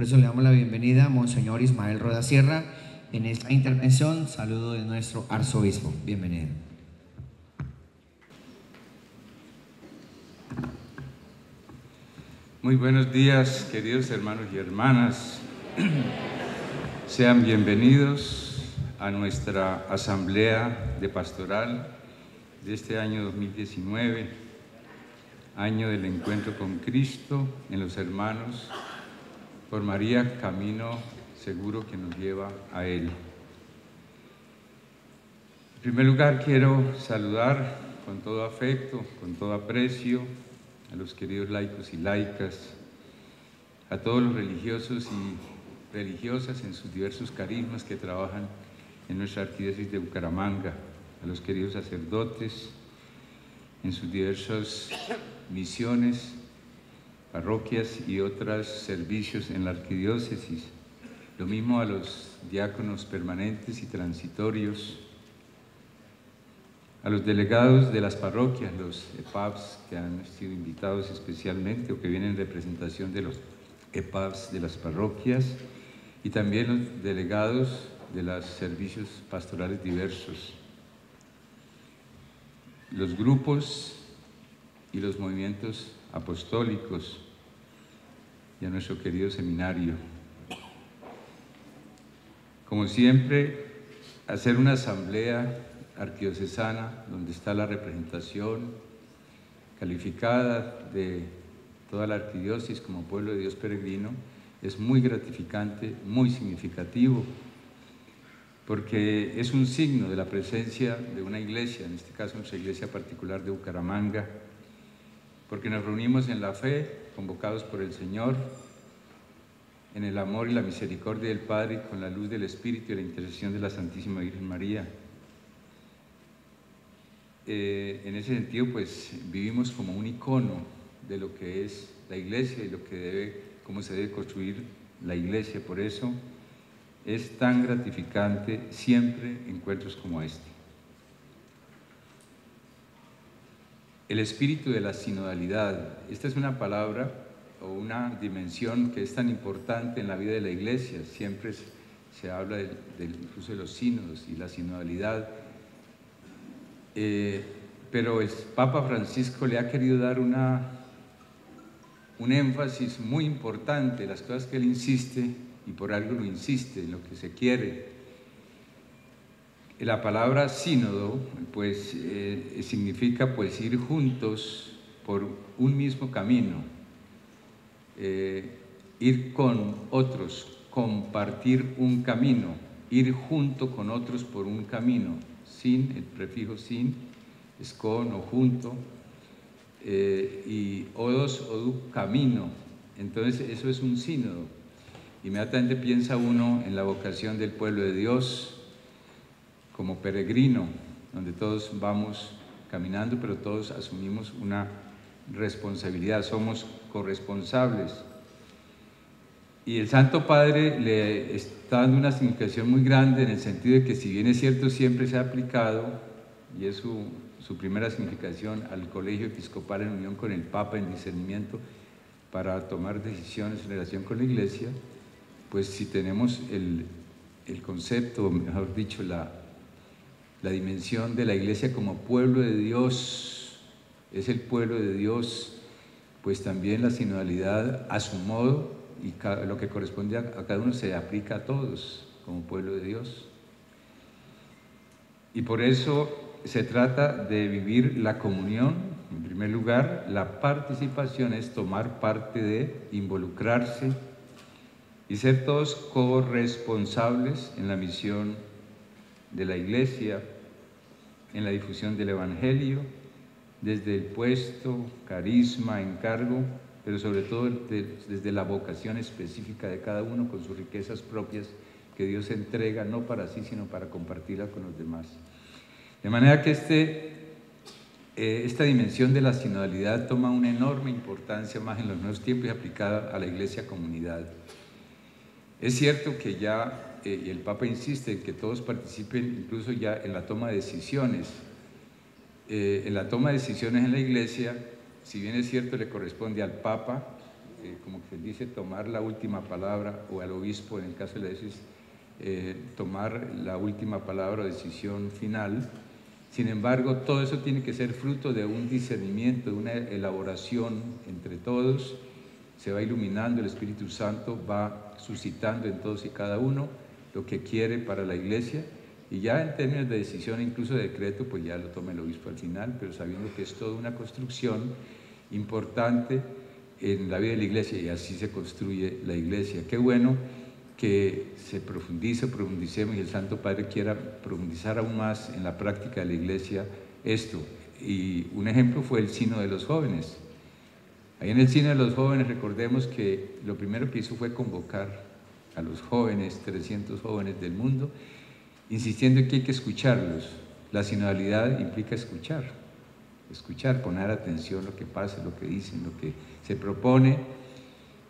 Por eso le damos la bienvenida a Monseñor Ismael Roda Sierra en esta intervención. Saludo de nuestro arzobispo. Bienvenido. Muy buenos días, queridos hermanos y hermanas. Sean bienvenidos a nuestra asamblea de pastoral de este año 2019, año del encuentro con Cristo en los hermanos, por María, camino seguro que nos lleva a Él. En primer lugar, quiero saludar con todo afecto, con todo aprecio, a los queridos laicos y laicas, a todos los religiosos y religiosas en sus diversos carismas que trabajan en nuestra arquidiócesis de Bucaramanga, a los queridos sacerdotes en sus diversas misiones, parroquias y otros servicios en la arquidiócesis, lo mismo a los diáconos permanentes y transitorios, a los delegados de las parroquias, los EPAVs que han sido invitados especialmente o que vienen en representación de los EPAVs de las parroquias, y también los delegados de los servicios pastorales diversos, los grupos y los movimientos apostólicos, y a nuestro querido seminario. Como siempre, hacer una asamblea arquidiocesana donde está la representación calificada de toda la arquidiócesis como pueblo de Dios peregrino es muy gratificante, muy significativo, porque es un signo de la presencia de una iglesia, en este caso nuestra iglesia particular de Bucaramanga, porque nos reunimos en la fe, convocados por el Señor, en el amor y la misericordia del Padre, con la luz del Espíritu y la intercesión de la Santísima Virgen María. En ese sentido, pues vivimos como un icono de lo que es la iglesia y cómo se debe construir la iglesia. Por eso es tan gratificante siempre encuentros como este. El espíritu de la sinodalidad. Esta es una palabra o una dimensión que es tan importante en la vida de la iglesia. Siempre se habla incluso de los sínodos y la sinodalidad. Pero el Papa Francisco le ha querido dar un énfasis muy importante, las cosas que él insiste, y por algo lo insiste, en lo que se quiere. La palabra sínodo, pues, significa pues ir juntos por un mismo camino, ir con otros, compartir un camino, ir junto con otros por un camino. Sin, el prefijo sin, es con o junto, y odos, odu, camino. Entonces eso es un sínodo. Inmediatamente piensa uno en la vocación del pueblo de Dios como peregrino, donde todos vamos caminando, pero todos asumimos una responsabilidad, somos corresponsables. Y el Santo Padre le está dando una significación muy grande en el sentido de que, si bien es cierto, siempre se ha aplicado, y es su primera significación, al colegio episcopal en unión con el Papa en discernimiento para tomar decisiones en relación con la Iglesia, pues si tenemos el concepto, o mejor dicho, la dimensión de la Iglesia como pueblo de Dios, es el pueblo de Dios, pues también la sinodalidad a su modo, y lo que corresponde a cada uno se aplica a todos como pueblo de Dios. Y por eso se trata de vivir la comunión. En primer lugar, la participación es tomar parte de, involucrarse y ser todos corresponsables en la misión de la Iglesia, en la difusión del Evangelio, desde el puesto, carisma, encargo, pero sobre todo desde la vocación específica de cada uno, con sus riquezas propias que Dios entrega, no para sí, sino para compartirla con los demás. De manera que esta dimensión de la sinodalidad toma una enorme importancia más en los nuevos tiempos y aplicada a la Iglesia comunidad. Es cierto que ya, y el Papa insiste en que todos participen incluso ya en la toma de decisiones. En la toma de decisiones en la Iglesia, si bien es cierto, le corresponde al Papa como que se dice, tomar la última palabra, o al obispo, en el caso de la diócesis, tomar la última palabra o decisión final. Sin embargo, todo eso tiene que ser fruto de un discernimiento, de una elaboración entre todos. Se va iluminando, el Espíritu Santo va suscitando en todos y cada uno lo que quiere para la Iglesia, y ya en términos de decisión, incluso de decreto, pues ya lo toma el obispo al final, pero sabiendo que es toda una construcción importante en la vida de la Iglesia, y así se construye la Iglesia. Qué bueno que se profundicemos, y el Santo Padre quiera profundizar aún más en la práctica de la Iglesia esto. Y un ejemplo fue el Sínodo de los Jóvenes. Ahí en el Sínodo de los Jóvenes, recordemos que lo primero que hizo fue convocar a los jóvenes, 300 jóvenes del mundo, insistiendo en que hay que escucharlos. La sinodalidad implica escuchar, poner atención a lo que pasa, lo que dicen, lo que se propone,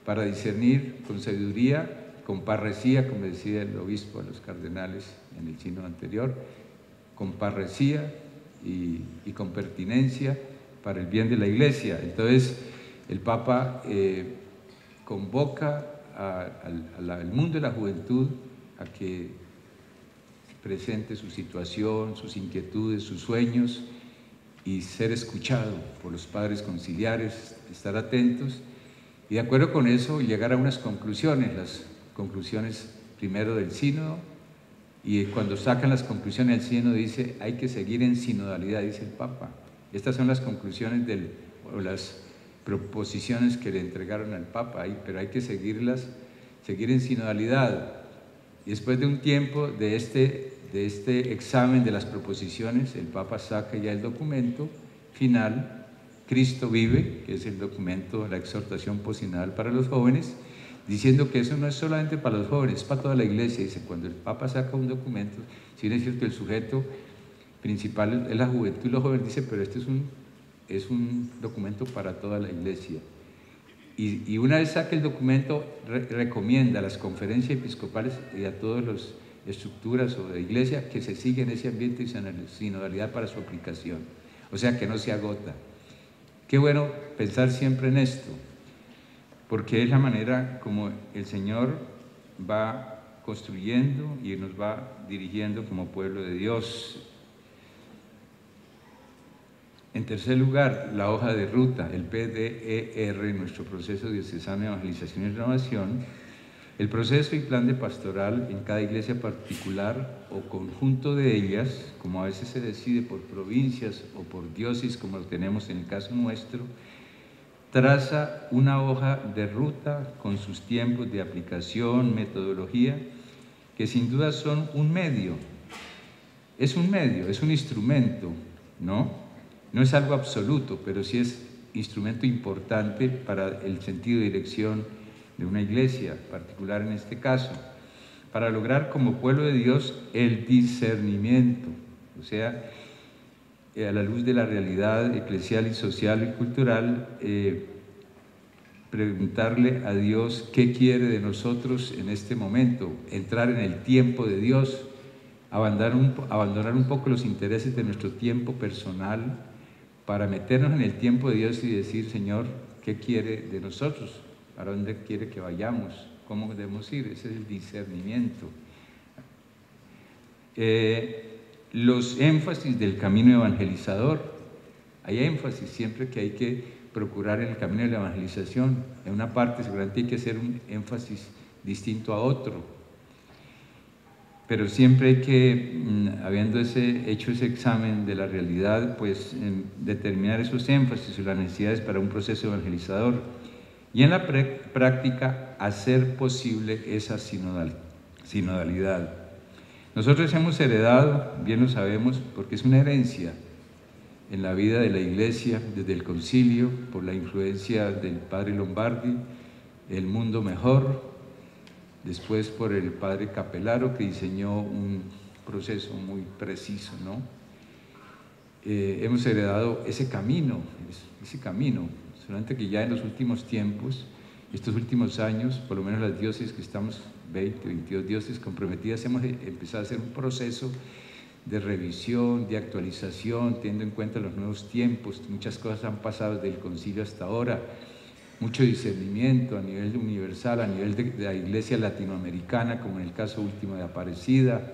para discernir con sabiduría, con parresía, como decía el obispo a los cardenales en el sínodo anterior, con parresía y con pertinencia para el bien de la Iglesia. Entonces, el Papa convoca al mundo de la juventud a que presente su situación, sus inquietudes, sus sueños, y ser escuchado por los padres conciliares, estar atentos, y de acuerdo con eso llegar a unas conclusiones, las conclusiones primero del sínodo, y cuando sacan las conclusiones del sínodo dice, hay que seguir en sinodalidad, dice el Papa. Estas son las conclusiones o las proposiciones que le entregaron al Papa, pero hay que seguir en sinodalidad. Y después de un tiempo de este examen de las proposiciones, el Papa saca ya el documento final, Cristo vive, que es el documento, la exhortación posinodal para los jóvenes, diciendo que eso no es solamente para los jóvenes, es para toda la Iglesia. Dice, cuando el Papa saca un documento, si bien es cierto, el sujeto principal es la juventud y los jóvenes, dice, pero este es un documento para toda la Iglesia. Y una vez saca el documento, recomienda a las conferencias episcopales y a todas las estructuras o de iglesia que se sigan ese ambiente y sinodalidad para su aplicación. O sea, que no se agota. Qué bueno pensar siempre en esto, porque es la manera como el Señor va construyendo y nos va dirigiendo como pueblo de Dios. En tercer lugar, la hoja de ruta, el PDER, nuestro proceso diocesano de evangelización y renovación. El proceso y plan de pastoral en cada iglesia particular o conjunto de ellas, como a veces se decide por provincias o por diócesis, como lo tenemos en el caso nuestro, traza una hoja de ruta con sus tiempos de aplicación, metodología, que sin duda son un medio. Es un medio, es un instrumento, ¿no? No es algo absoluto, pero sí es instrumento importante para el sentido de dirección de una iglesia, particular en este caso, para lograr como pueblo de Dios el discernimiento, o sea, a la luz de la realidad eclesial y social y cultural, preguntarle a Dios qué quiere de nosotros en este momento, entrar en el tiempo de Dios, abandonar un poco los intereses de nuestro tiempo personal, para meternos en el tiempo de Dios y decir, Señor, ¿qué quiere de nosotros? ¿Para dónde quiere que vayamos? ¿Cómo debemos ir? Ese es el discernimiento. Los énfasis del camino evangelizador. Hay énfasis siempre que hay que procurar en el camino de la evangelización. En una parte seguramente hay que hacer un énfasis distinto a otro. Pero siempre hay que, habiendo hecho ese examen de la realidad, pues determinar esos énfasis y las necesidades para un proceso evangelizador. Y en la práctica, hacer posible esa sinodalidad. Nosotros hemos heredado, bien lo sabemos, porque es una herencia en la vida de la Iglesia, desde el concilio, por la influencia del padre Lombardi, el mundo mejor, después por el padre Capellaro, que diseñó un proceso muy preciso, ¿no? Hemos heredado ese camino, solamente que ya en los últimos tiempos, estos últimos años, por lo menos las diócesis que estamos, 22 diócesis comprometidas, hemos empezado a hacer un proceso de revisión, de actualización, teniendo en cuenta los nuevos tiempos. Muchas cosas han pasado desde el concilio hasta ahora. mucho discernimiento a nivel universal, a nivel de la iglesia latinoamericana, como en el caso último de Aparecida.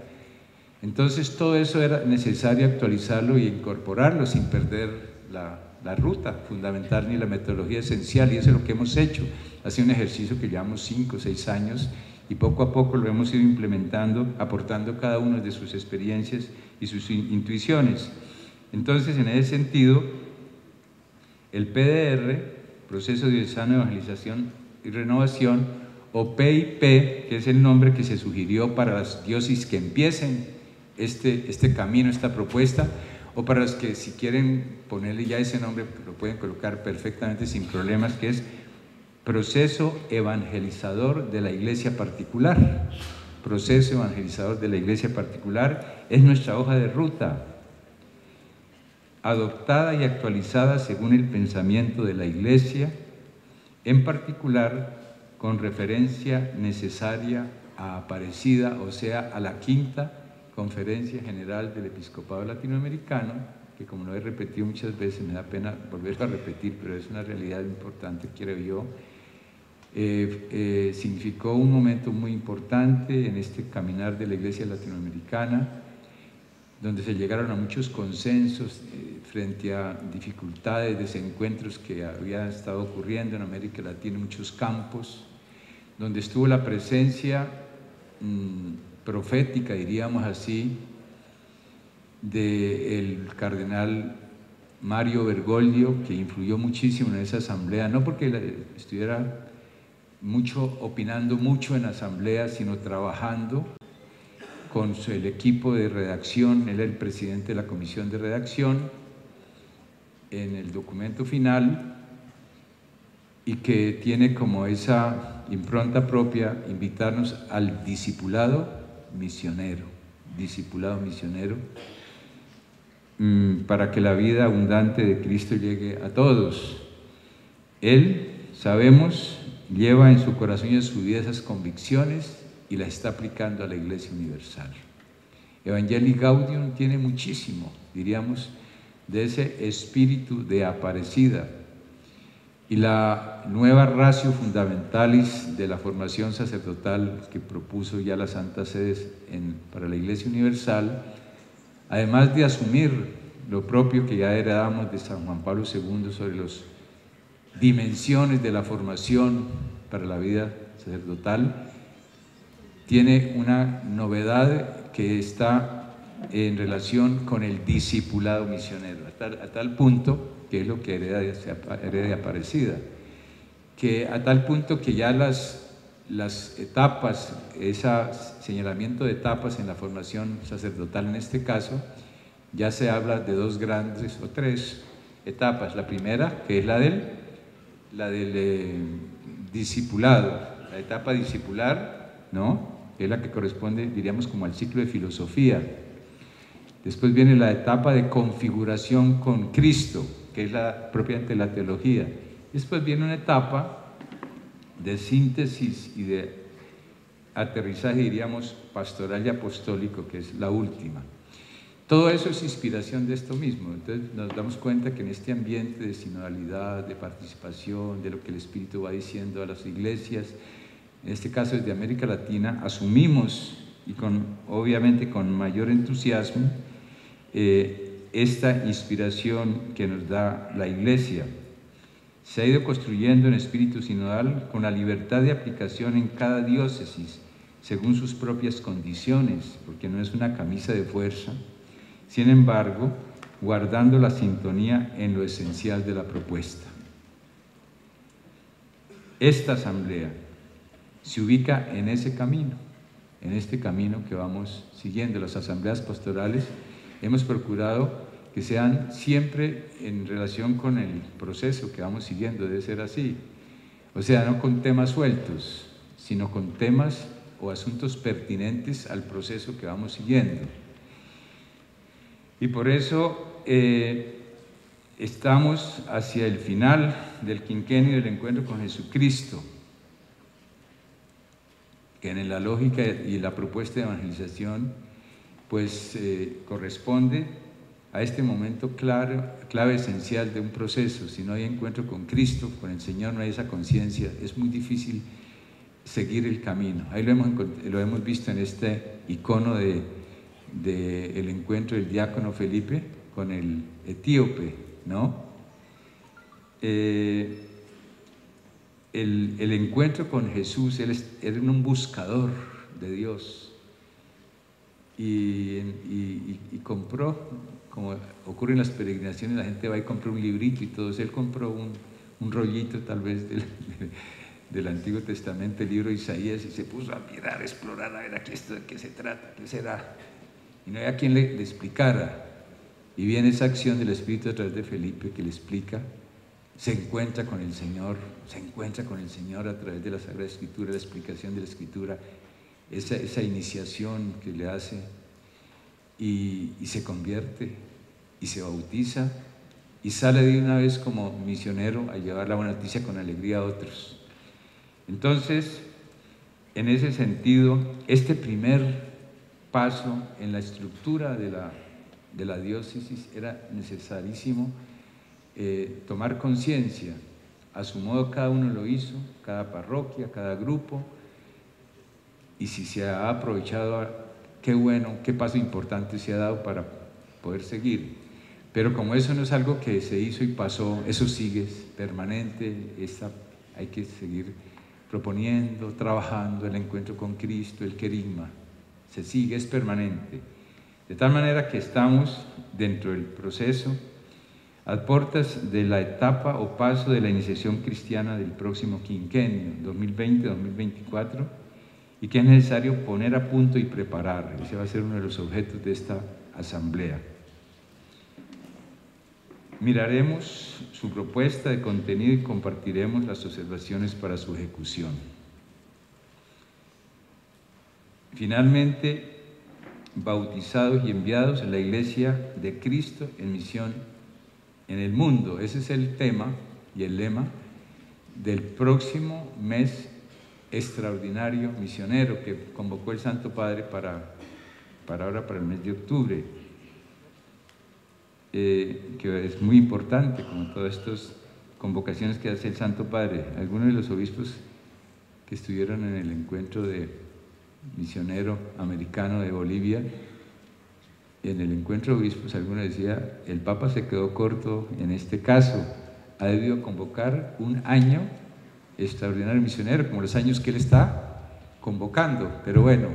Entonces todo eso era necesario actualizarlo y incorporarlo sin perder la ruta fundamental ni la metodología esencial, y eso es lo que hemos hecho. Ha sido un ejercicio que llevamos 5 o 6 años y poco a poco lo hemos ido implementando, aportando cada uno de sus experiencias y sus intuiciones. Entonces, en ese sentido, el PDR, Proceso Diocesano de Evangelización y Renovación, o PIP, que es el nombre que se sugirió para las diócesis que empiecen este camino, esta propuesta, o para los que si quieren ponerle ya ese nombre, lo pueden colocar perfectamente sin problemas, que es Proceso Evangelizador de la Iglesia Particular. Proceso Evangelizador de la Iglesia Particular es nuestra hoja de ruta, adoptada y actualizada según el pensamiento de la Iglesia, en particular con referencia necesaria a Aparecida, o sea, a la Quinta Conferencia General del Episcopado Latinoamericano, que como lo he repetido muchas veces, me da pena volverlo a repetir, pero es una realidad importante, creo yo. Significó un momento muy importante en este caminar de la Iglesia latinoamericana, donde se llegaron a muchos consensos frente a dificultades, desencuentros que habían estado ocurriendo en América Latina en muchos campos, donde estuvo la presencia profética, diríamos así, del cardenal Mario Bergoglio, que influyó muchísimo en esa asamblea, no porque estuviera opinando mucho en la asamblea, sino trabajando con el equipo de redacción. Él era el presidente de la comisión de redacción en el documento final, y que tiene como esa impronta propia invitarnos al discipulado misionero, para que la vida abundante de Cristo llegue a todos. Él, sabemos, lleva en su corazón y en su vida esas convicciones y las está aplicando a la Iglesia Universal. Evangelii Gaudium tiene muchísimo, diríamos, de ese espíritu de Aparecida, y la nueva ratio fundamentalis de la formación sacerdotal que propuso ya la Santa Sede para la Iglesia Universal, además de asumir lo propio que ya heredamos de San Juan Pablo II sobre las dimensiones de la formación para la vida sacerdotal, tiene una novedad que está en relación con el discipulado misionero, a tal punto, que es lo que hereda de Aparecida, que a tal punto que ya las etapas, ese señalamiento de etapas en la formación sacerdotal en este caso, ya se habla de 2 grandes o 3 etapas. La primera, que es la del discipulado, la etapa discipular, ¿no?, que es la que corresponde, diríamos, como al ciclo de filosofía. Después viene la etapa de configuración con Cristo, que es propiamente la teología. Después viene una etapa de síntesis y de aterrizaje, diríamos, pastoral y apostólico, que es la última. Todo eso es inspiración de esto mismo. Entonces nos damos cuenta que en este ambiente de sinodalidad, de participación, de lo que el Espíritu va diciendo a las iglesias, en este caso desde América Latina, asumimos, y obviamente con mayor entusiasmo, esta inspiración que nos da la Iglesia. Se ha ido construyendo en espíritu sinodal con la libertad de aplicación en cada diócesis, según sus propias condiciones, porque no es una camisa de fuerza, sin embargo, guardando la sintonía en lo esencial de la propuesta. Esta asamblea se ubica en ese camino, en este camino que vamos siguiendo. Las asambleas pastorales hemos procurado que sean siempre en relación con el proceso que vamos siguiendo, debe ser así. O sea, no con temas sueltos, sino con temas o asuntos pertinentes al proceso que vamos siguiendo. Y por eso estamos hacia el final del quinquenio del encuentro con Jesucristo, que en la lógica y la propuesta de evangelización pues corresponde a este momento clave esencial de un proceso. Si no hay encuentro con Cristo, con el Señor, no hay esa conciencia, es muy difícil seguir el camino. Ahí lo hemos visto en este icono del encuentro del diácono Felipe con el etíope, ¿no? El encuentro con Jesús, él era un buscador de Dios y compró, como ocurre en las peregrinaciones, la gente va y compra un librito y todo eso. Él compró un rollito tal vez del Antiguo Testamento, el libro de Isaías, y se puso a mirar, a explorar, a ver aquí esto de qué se trata, qué será, y no había quien le explicara. Y viene esa acción del Espíritu a través de Felipe que le explica, se encuentra con el Señor a través de la Sagrada Escritura, la explicación de la Escritura, esa iniciación que le hace, y se convierte, y se bautiza, y sale de una vez como misionero a llevar la buena noticia con alegría a otros. Entonces, en ese sentido, este primer paso en la estructura de la diócesis era necesarísimo tomar conciencia. A su modo cada uno lo hizo, cada parroquia, cada grupo, y si se ha aprovechado, qué bueno, qué paso importante se ha dado para poder seguir. Pero como eso no es algo que se hizo y pasó, eso sigue, es permanente, hay que seguir proponiendo, trabajando el encuentro con Cristo, el querigma, se sigue, es permanente. De tal manera que estamos dentro del proceso, a puertas de la etapa o paso de la iniciación cristiana del próximo quinquenio, 2020-2024, y que es necesario poner a punto y preparar. Ese va a ser uno de los objetos de esta asamblea. Miraremos su propuesta de contenido y compartiremos las observaciones para su ejecución. Finalmente, bautizados y enviados en la Iglesia de Cristo en misión en el mundo. Ese es el tema y el lema del próximo mes extraordinario misionero que convocó el Santo Padre para el mes de octubre, que es muy importante, como todas estas convocaciones que hace el Santo Padre. Algunos de los obispos que estuvieron en el encuentro de misionero americano de Bolivia, en el encuentro de obispos, alguno decía, el Papa se quedó corto en este caso, ha debido convocar un año extraordinario misionero, como los años que él está convocando, pero bueno,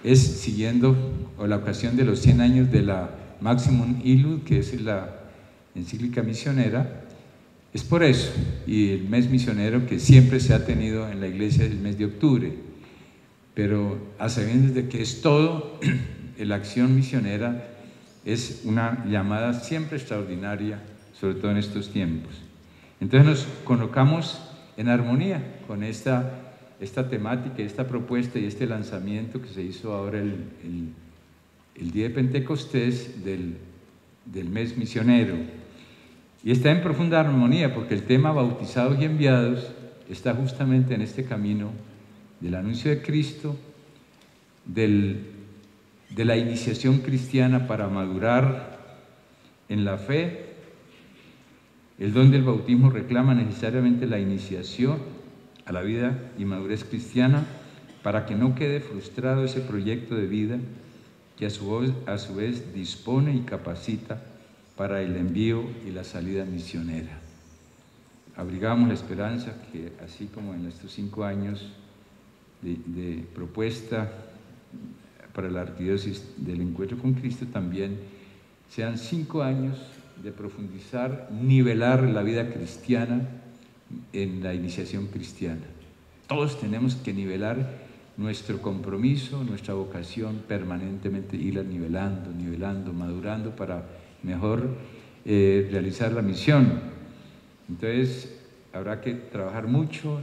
es siguiendo la ocasión de los 100 años de la Maximum Illud, que es la encíclica misionera, es por eso, y el mes misionero que siempre se ha tenido en la Iglesia el mes de octubre, pero a sabiendas de que es todo, la acción misionera es una llamada siempre extraordinaria, sobre todo en estos tiempos. Entonces nos colocamos en armonía con esta temática, esta propuesta y este lanzamiento que se hizo ahora el día de Pentecostés del mes misionero. Y está en profunda armonía porque el tema bautizados y enviados está justamente en este camino del anuncio de Cristo, de la iniciación cristiana para madurar en la fe. El don del bautismo reclama necesariamente la iniciación a la vida y madurez cristiana para que no quede frustrado ese proyecto de vida que a su vez dispone y capacita para el envío y la salida misionera. Abrigamos la esperanza que, así como en estos 5 años de propuesta para la arquidiócesis del encuentro con Cristo, también sean 5 años de profundizar, nivelar la vida cristiana en la iniciación cristiana. Todos tenemos que nivelar nuestro compromiso, nuestra vocación permanentemente, irla nivelando, madurando para mejor realizar la misión. Entonces habrá que trabajar mucho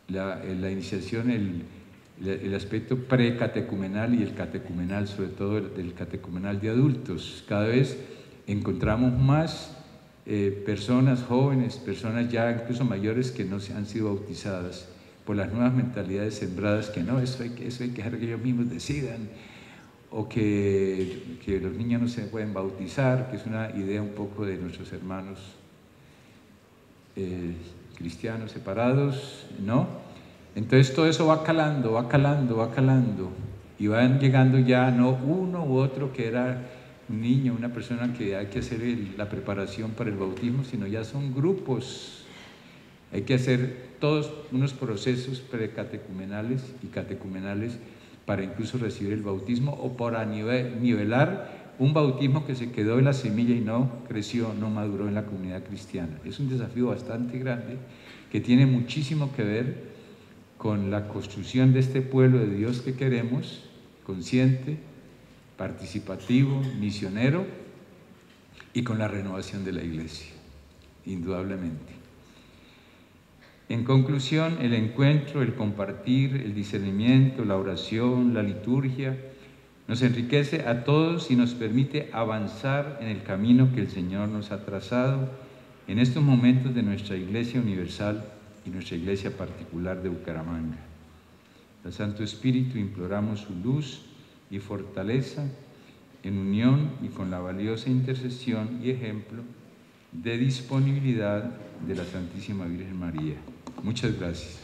la iniciación, el aspecto precatecumenal y el catecumenal, sobre todo el catecumenal de adultos. Cada vez encontramos más personas jóvenes, personas ya incluso mayores que no han sido bautizadas por las nuevas mentalidades sembradas, que no, eso hay que dejar que ellos mismos decidan, o que los niños no se pueden bautizar, que es una idea un poco de nuestros hermanos cristianos separados, ¿no? Entonces todo eso va calando, va calando, va calando, y van llegando ya no uno u otro que era un niño, una persona que hay que hacer la preparación para el bautismo, sino ya son grupos. Hay que hacer todos unos procesos precatecumenales y catecumenales para incluso recibir el bautismo o para nivelar un bautismo que se quedó en la semilla y no creció, no maduró en la comunidad cristiana. Es un desafío bastante grande que tiene muchísimo que ver con la construcción de este pueblo de Dios que queremos, consciente, participativo, misionero, y con la renovación de la iglesia, indudablemente. En conclusión, el encuentro, el compartir, el discernimiento, la oración, la liturgia, nos enriquece a todos y nos permite avanzar en el camino que el Señor nos ha trazado en estos momentos de nuestra Iglesia Universal y nuestra Iglesia particular de Bucaramanga. Al Santo Espíritu imploramos su luz y fortaleza en unión y con la valiosa intercesión y ejemplo de disponibilidad de la Santísima Virgen María. Muchas gracias.